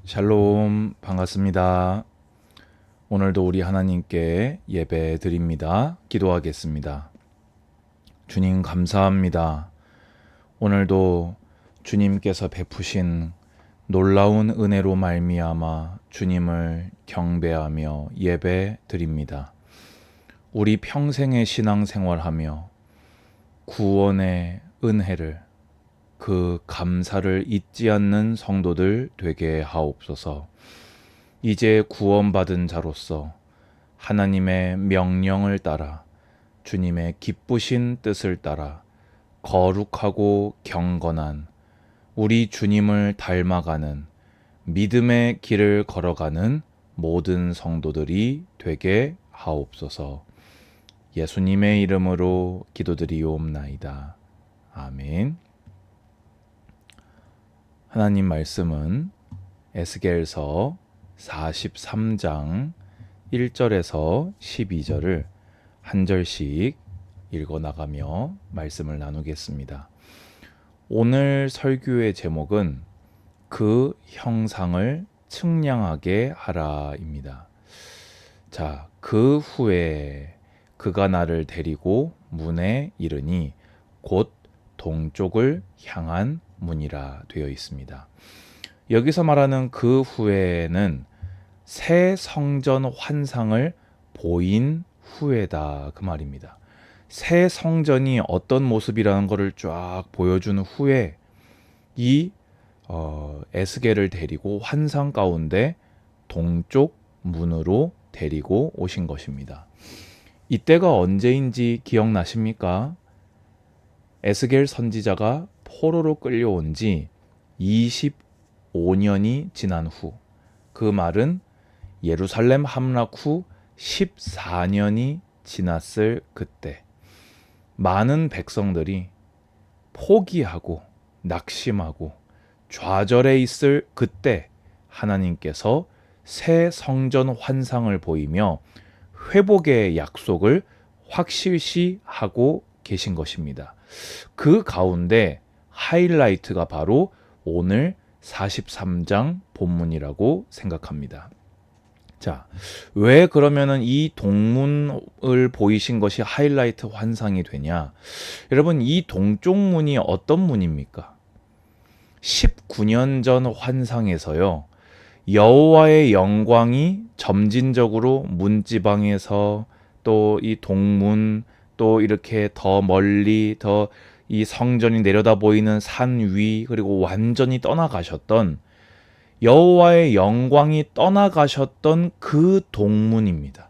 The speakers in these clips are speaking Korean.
샬롬 반갑습니다. 오늘도 우리 하나님께 예배 드립니다. 기도하겠습니다. 주님 감사합니다. 오늘도 주님께서 베푸신 놀라운 은혜로 말미암아 주님을 경배하며 예배 드립니다. 우리 평생의 신앙생활하며 구원의 은혜를 그 감사를 잊지 않는 성도들 되게 하옵소서. 이제 구원받은 자로서 하나님의 명령을 따라 주님의 기쁘신 뜻을 따라 거룩하고 경건한 우리 주님을 닮아가는 믿음의 길을 걸어가는 모든 성도들이 되게 하옵소서. 예수님의 이름으로 기도드리옵나이다. 아멘. 하나님 말씀은 에스겔서 43장 1절에서 12절을 한 절씩 읽어나가며 말씀을 나누겠습니다. 오늘 설교의 제목은 그 형상을 측량하게 하라입니다. 자, 그 후에 그가 나를 데리고 문에 이르니 곧 동쪽을 향한 문이라 되어 있습니다. 여기서 말하는 그 후에는 새 성전 환상을 보인 후에다 그 말입니다. 새 성전이 어떤 모습이라는 것을 쫙 보여준 후에 이 에스겔을 데리고 환상 가운데 동쪽 문으로 데리고 오신 것입니다. 이때가 언제인지 기억나십니까? 에스겔 선지자가 포로로 끌려온 지 25년이 지난 후, 그 말은 예루살렘 함락 후 14년이 지났을 그때 많은 백성들이 포기하고 낙심하고 좌절해 있을 그때 하나님께서 새 성전 환상을 보이며 회복의 약속을 확실시하고 계신 것입니다. 그 가운데 하이라이트가 바로 오늘 43장 본문이라고 생각합니다. 자, 왜 그러면은 이 동문을 보이신 것이 하이라이트 환상이 되냐? 여러분, 이 동쪽 문이 어떤 문입니까? 19년 전 환상에서요, 여호와의 영광이 점진적으로 문지방에서 또 이 동문 또 이렇게 더 멀리 더 이 성전이 내려다 보이는 산 위 그리고 완전히 떠나가셨던 여호와의 영광이 떠나가셨던 그 동문입니다.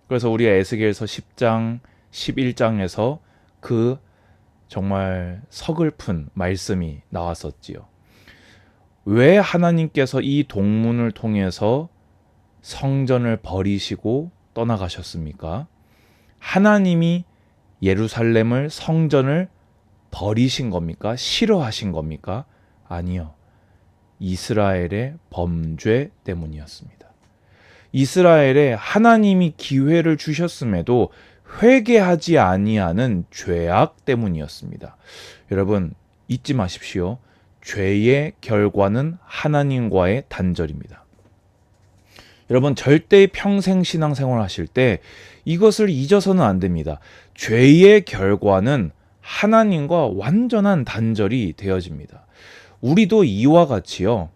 그래서 우리가 에스겔서 10장 11장에서 그 정말 서글픈 말씀이 나왔었지요. 왜 하나님께서 이 동문을 통해서 성전을 버리시고 떠나가셨습니까? 하나님이 예루살렘을 성전을 버리신 겁니까? 싫어하신 겁니까? 아니요. 이스라엘의 범죄 때문이었습니다. 이스라엘에 하나님이 기회를 주셨음에도 회개하지 아니하는 죄악 때문이었습니다. 여러분, 잊지 마십시오. 죄의 결과는 하나님과의 단절입니다. 여러분, 절대 평생 신앙생활 하실 때 이것을 잊어서는 안 됩니다. 죄의 결과는 하나님과 완전한 단절이 되어집니다. 우리도 이와 같이요,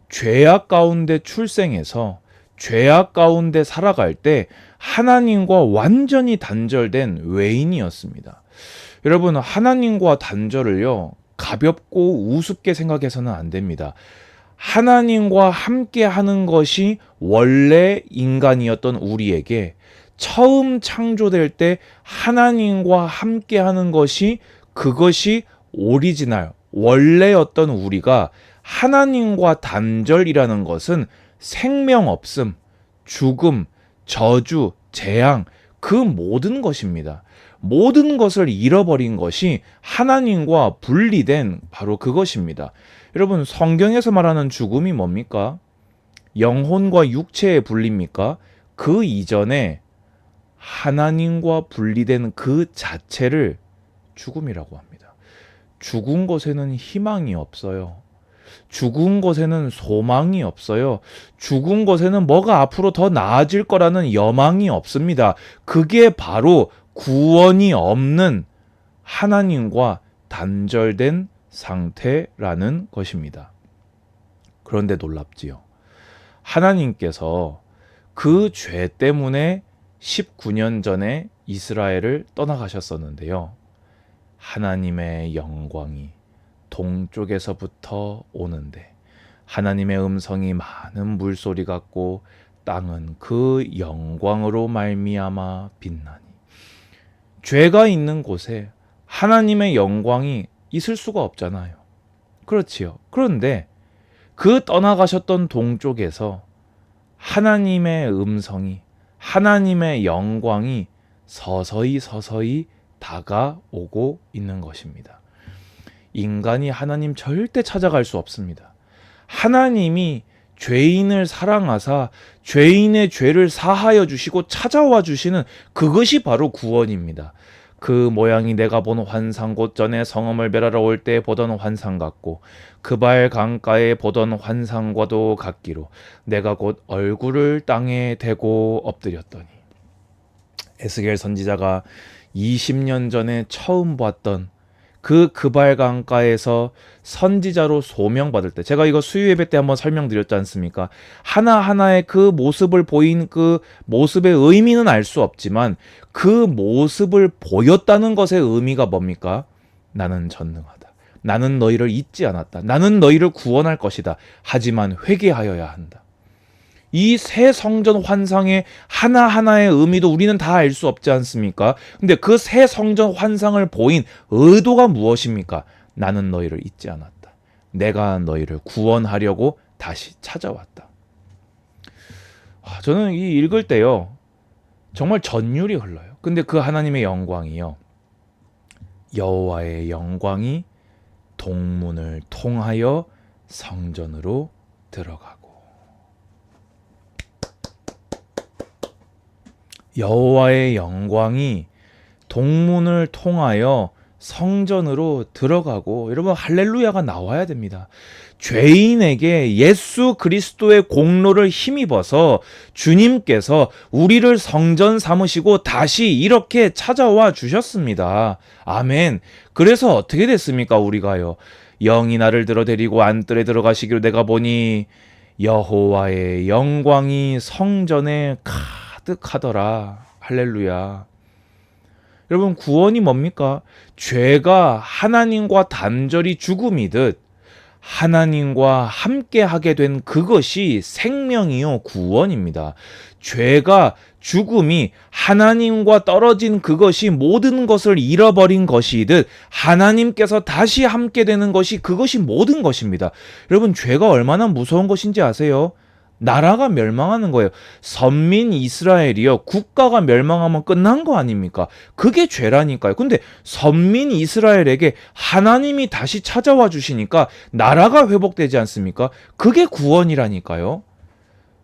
죄악 가운데 출생해서 죄악 가운데 살아갈 때 하나님과 완전히 단절된 외인이었습니다. 여러분, 하나님과 단절을요, 가볍고 우습게 생각해서는 안 됩니다. 하나님과 함께 하는 것이 원래 인간이었던 우리에게 처음 창조될 때 하나님과 함께 하는 것이 그것이 오리지널, 원래였던 우리가 하나님과 단절이라는 것은 생명 없음, 죽음, 저주, 재앙, 그 모든 것입니다. 모든 것을 잃어버린 것이 하나님과 분리된 바로 그것입니다. 여러분, 성경에서 말하는 죽음이 뭡니까? 영혼과 육체의 분리입니까? 그 이전에 하나님과 분리된 그 자체를 죽음이라고 합니다. 죽은 것에는 희망이 없어요. 죽은 것에는 소망이 없어요. 죽은 것에는 뭐가 앞으로 더 나아질 거라는 여망이 없습니다. 그게 바로 구원이 없는 하나님과 단절된 상태라는 것입니다. 그런데 놀랍지요. 하나님께서 그 죄 때문에 19년 전에 이스라엘을 떠나가셨었는데요. 하나님의 영광이 동쪽에서부터 오는데 하나님의 음성이 많은 물소리 같고 땅은 그 영광으로 말미암아 빛나니 죄가 있는 곳에 하나님의 영광이 있을 수가 없잖아요. 그렇지요. 그런데 그 떠나가셨던 동쪽에서 하나님의 음성이, 하나님의 영광이 서서히 다가오고 있는 것입니다. 인간이 하나님 절대 찾아갈 수 없습니다. 하나님이 죄인을 사랑하사 죄인의 죄를 사하여 주시고 찾아와 주시는 그것이 바로 구원입니다. 그 모양이 내가 본 환상 곧 전에 성읍을 멸하러 올 때 보던 환상 같고 그발 강가에 보던 환상과도 같기로 내가 곧 얼굴을 땅에 대고 엎드렸더니 에스겔 선지자가 20년 전에 처음 봤던 그발 강가에서 선지자로 소명받을 때, 제가 이거 수요 예배 때 한번 설명드렸지 않습니까? 하나하나의 그 모습을 보인 그 모습의 의미는 알 수 없지만 그 모습을 보였다는 것의 의미가 뭡니까? 나는 전능하다. 나는 너희를 잊지 않았다. 나는 너희를 구원할 것이다. 하지만 회개하여야 한다. 이 새 성전 환상의 하나하나의 의미도 우리는 다 알 수 없지 않습니까? 근데 그 새 성전 환상을 보인 의도가 무엇입니까? 나는 너희를 잊지 않았다. 내가 너희를 구원하려고 다시 찾아왔다. 저는 이 읽을 때요, 정말 전율이 흘러요. 근데 그 하나님의 영광이요, 여호와의 영광이 동문을 통하여 성전으로 들어가고, 여호와의 영광이 동문을 통하여 성전으로 들어가고, 여러분 할렐루야가 나와야 됩니다. 죄인에게 예수 그리스도의 공로를 힘입어서 주님께서 우리를 성전 삼으시고 다시 이렇게 찾아와 주셨습니다. 아멘. 그래서 어떻게 됐습니까? 우리가요, 영이 나를 들어 데리고 안뜰에 들어가시기로 내가 보니 여호와의 영광이 성전에 가득하더라. 할렐루야. 여러분, 구원이 뭡니까? 죄가 하나님과 단절이 죽음이듯 하나님과 함께 하게 된 그것이 생명이요 구원입니다. 죄가, 죽음이 하나님과 떨어진 그것이 모든 것을 잃어버린 것이듯 하나님께서 다시 함께 되는 것이, 그것이 모든 것입니다. 여러분, 죄가 얼마나 무서운 것인지 아세요? 나라가 멸망하는 거예요. 선민 이스라엘이요, 국가가 멸망하면 끝난 거 아닙니까? 그게 죄라니까요. 근데 선민 이스라엘에게 하나님이 다시 찾아와 주시니까 나라가 회복되지 않습니까? 그게 구원이라니까요.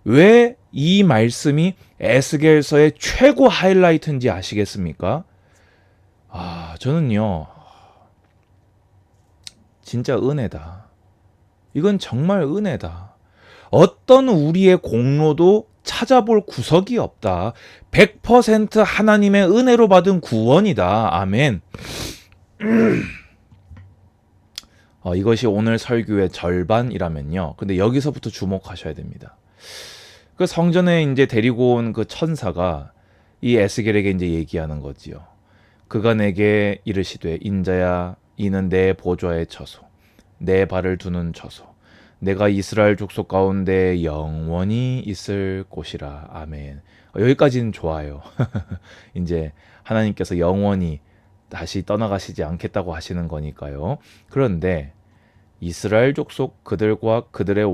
왜 이 말씀이 에스겔서의 최고 하이라이트인지 아시겠습니까? 저는요, 진짜 은혜다. 이건 정말 은혜다. 어떤 우리의 공로도 찾아볼 구석이 없다. 100% 하나님의 은혜로 받은 구원이다. 아멘. 이것이 오늘 설교의 절반이라면요, 근데 여기서부터 주목하셔야 됩니다. 그 성전에 이제 데리고 온 그 천사가 이 에스겔에게 이제 얘기하는 거지요. 그가 내게 이르시되 인자야, 이는 내 보좌의 처소, 내 발을 두는 처소, 내가 이스라엘 족속 가운데 영원히 있을 곳이라. 아멘. 여기까지는 좋아요. 이제 하나님께서 영원히 다시 떠나가시지 않겠다고 하시는 거니까요. 그런데 이스라엘 족속 그들과 그들의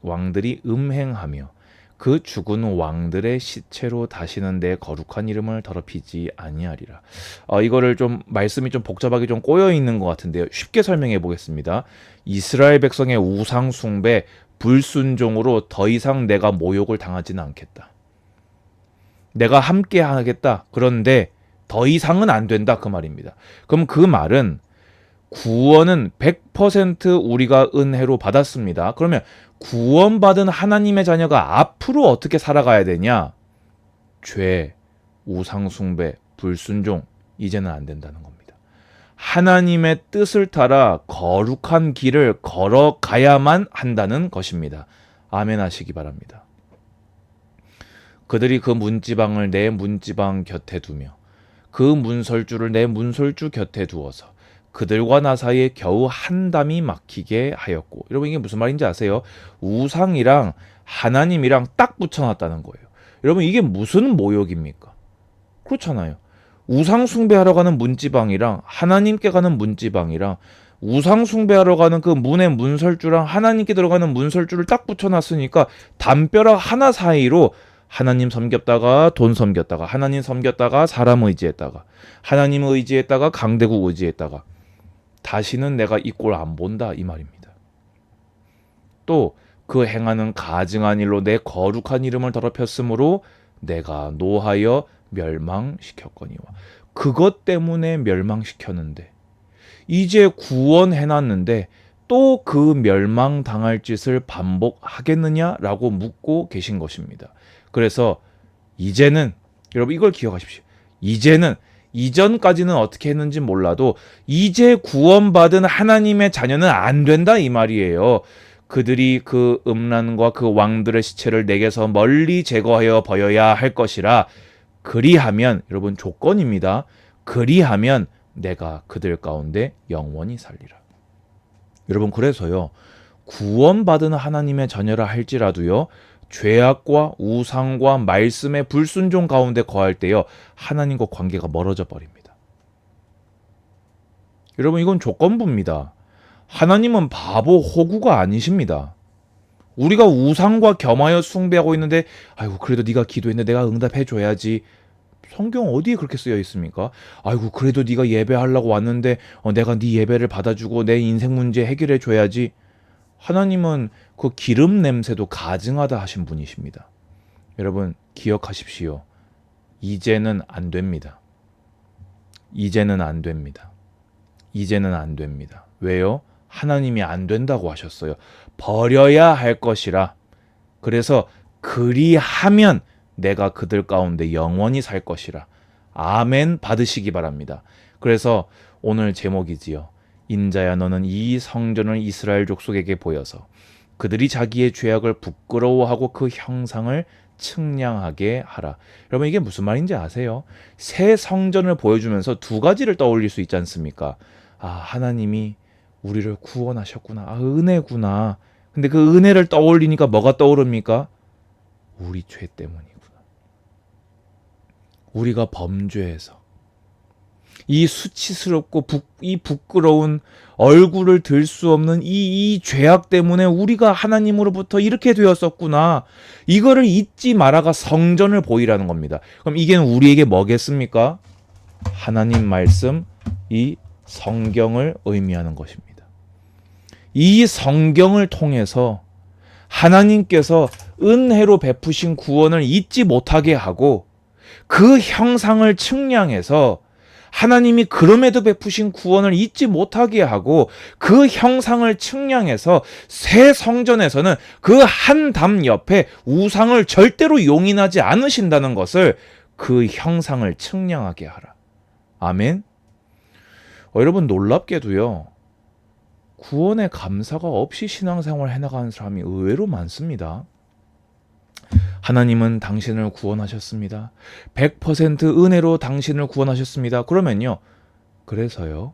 왕들이 음행하며 그 죽은 왕들의 시체로 다시는 내 거룩한 이름을 더럽히지 아니하리라. 이거를 좀 말씀이 좀 복잡하게 좀 꼬여 있는 것 같은데요. 쉽게 설명해 보겠습니다. 이스라엘 백성의 우상 숭배, 불순종으로 더 이상 내가 모욕을 당하지는 않겠다. 내가 함께 하겠다. 그런데 더 이상은 안 된다, 그 말입니다. 그럼 그 말은 구원은 100% 우리가 은혜로 받았습니다. 그러면 구원받은 하나님의 자녀가 앞으로 어떻게 살아가야 되냐? 죄, 우상숭배, 불순종, 이제는 안 된다는 겁니다. 하나님의 뜻을 따라 거룩한 길을 걸어가야만 한다는 것입니다. 아멘 하시기 바랍니다. 그들이 그 문지방을 내 문지방 곁에 두며 그 문설주를 내 문설주 곁에 두어서 그들과 나 사이에 겨우 한 담이 막히게 하였고. 여러분, 이게 무슨 말인지 아세요? 우상이랑 하나님이랑 딱 붙여놨다는 거예요. 여러분, 이게 무슨 모욕입니까? 그렇잖아요. 우상 숭배하러 가는 문지방이랑 하나님께 가는 문지방이랑 우상 숭배하러 가는 그 문의 문설주랑 하나님께 들어가는 문설주를 딱 붙여놨으니까 담벼락 하나 사이로 하나님 섬겼다가 돈 섬겼다가 하나님 섬겼다가 사람 의지했다가 하나님 의지했다가 강대국 의지했다가 다시는 내가 이 꼴 안 본다, 이 말입니다. 또 그 행하는 가증한 일로 내 거룩한 이름을 더럽혔으므로 내가 노하여 멸망시켰거니와. 그것 때문에 멸망시켰는데 이제 구원해놨는데 또 그 멸망당할 짓을 반복하겠느냐라고 묻고 계신 것입니다. 그래서 이제는, 여러분 이걸 기억하십시오. 이제는, 이전까지는 어떻게 했는지 몰라도 이제 구원받은 하나님의 자녀는 안 된다, 이 말이에요. 그들이 그 음란과 그 왕들의 시체를 내게서 멀리 제거하여 버려야 할 것이라. 그리하면, 여러분 조건입니다. 그리하면 내가 그들 가운데 영원히 살리라. 여러분, 그래서요, 구원받은 하나님의 자녀라 할지라도요, 죄악과 우상과 말씀의 불순종 가운데 거할 때요, 하나님과 관계가 멀어져 버립니다. 여러분, 이건 조건부입니다. 하나님은 바보 호구가 아니십니다. 우리가 우상과 겸하여 숭배하고 있는데, 아이고 그래도 네가 기도했는데 내가 응답해 줘야지. 성경 어디에 그렇게 쓰여 있습니까? 아이고 그래도 네가 예배하려고 왔는데 내가 네 예배를 받아주고 내 인생 문제 해결해 줘야지. 하나님은 그 기름 냄새도 가증하다 하신 분이십니다. 여러분 기억하십시오. 이제는 안 됩니다. 이제는 안 됩니다. 이제는 안 됩니다. 왜요? 하나님이 안 된다고 하셨어요. 버려야 할 것이라. 그래서 그리하면 내가 그들 가운데 영원히 살 것이라. 아멘 받으시기 바랍니다. 그래서 오늘 제목이지요. 인자야 너는 이 성전을 이스라엘 족속에게 보여서 그들이 자기의 죄악을 부끄러워하고 그 형상을 측량하게 하라. 여러분 이게 무슨 말인지 아세요? 새 성전을 보여주면서 두 가지를 떠올릴 수 있지 않습니까? 아, 하나님이 우리를 구원하셨구나. 아, 은혜구나. 근데 그 은혜를 떠올리니까 뭐가 떠오릅니까? 우리 죄 때문이구나. 우리가 범죄해서 이 수치스럽고 이 부끄러운 얼굴을 들 수 없는 이 죄악 때문에 우리가 하나님으로부터 이렇게 되었었구나. 이거를 잊지 말아가 성전을 보이라는 겁니다. 그럼 이게 우리에게 뭐겠습니까? 하나님 말씀, 이 성경을 의미하는 것입니다. 이 성경을 통해서 하나님께서 은혜로 베푸신 구원을 잊지 못하게 하고 그 형상을 측량해서 하나님이 그럼에도 베푸신 구원을 잊지 못하게 하고 그 형상을 측량해서 새 성전에서는 그 한 담 옆에 우상을 절대로 용인하지 않으신다는 것을 그 형상을 측량하게 하라. 아멘. 여러분 놀랍게도요. 구원의 감사가 없이 신앙생활을 해나가는 사람이 의외로 많습니다. 하나님은 당신을 구원하셨습니다. 100% 은혜로 당신을 구원하셨습니다. 그러면요. 그래서요.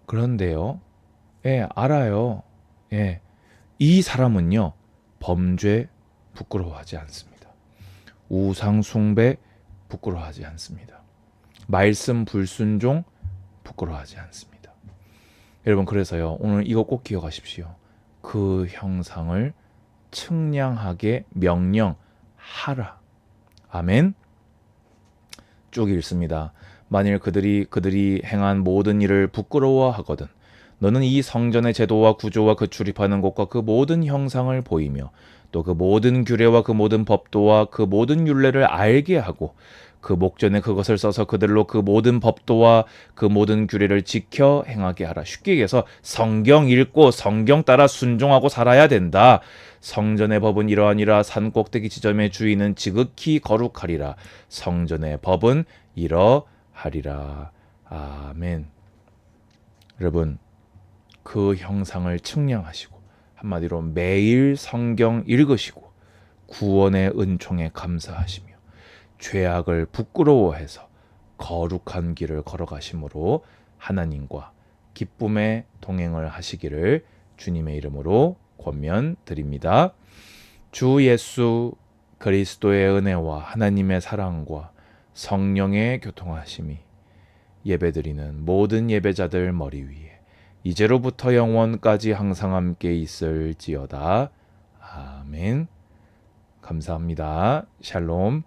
그런데요. 예, 알아요. 예. 이 사람은요. 범죄 부끄러워하지 않습니다. 우상 숭배 부끄러워하지 않습니다. 말씀 불순종 부끄러워하지 않습니다. 여러분 그래서요. 오늘 이거 꼭 기억하십시오. 그 형상을 측량하게 명령하라. 아멘. 쭉 읽습니다. 만일 그들이 행한 모든 일을 부끄러워하거든 너는 이 성전의 제도와 구조와 그 출입하는 곳과 그 모든 형상을 보이며 또 그 모든 규례와 그 모든 법도와 그 모든 율례를 알게 하고 그 목전에 그것을 써서 그들로 그 모든 법도와 그 모든 규례를 지켜 행하게 하라. 쉽게 얘기해서 성경 읽고 성경 따라 순종하고 살아야 된다. 성전의 법은 이러하니라. 산 꼭대기 지점의 주인은 지극히 거룩하리라. 성전의 법은 이러하리라. 아멘. 여러분, 그 형상을 측량하시고 한마디로 매일 성경 읽으시고 구원의 은총에 감사하시며 죄악을 부끄러워해서 거룩한 길을 걸어가심으로 하나님과 기쁨의 동행을 하시기를 주님의 이름으로 권면드립니다. 주 예수 그리스도의 은혜와 하나님의 사랑과 성령의 교통하심이 예배드리는 모든 예배자들 머리 위에 이제로부터 영원까지 항상 함께 있을지어다. 아멘. 감사합니다. 샬롬.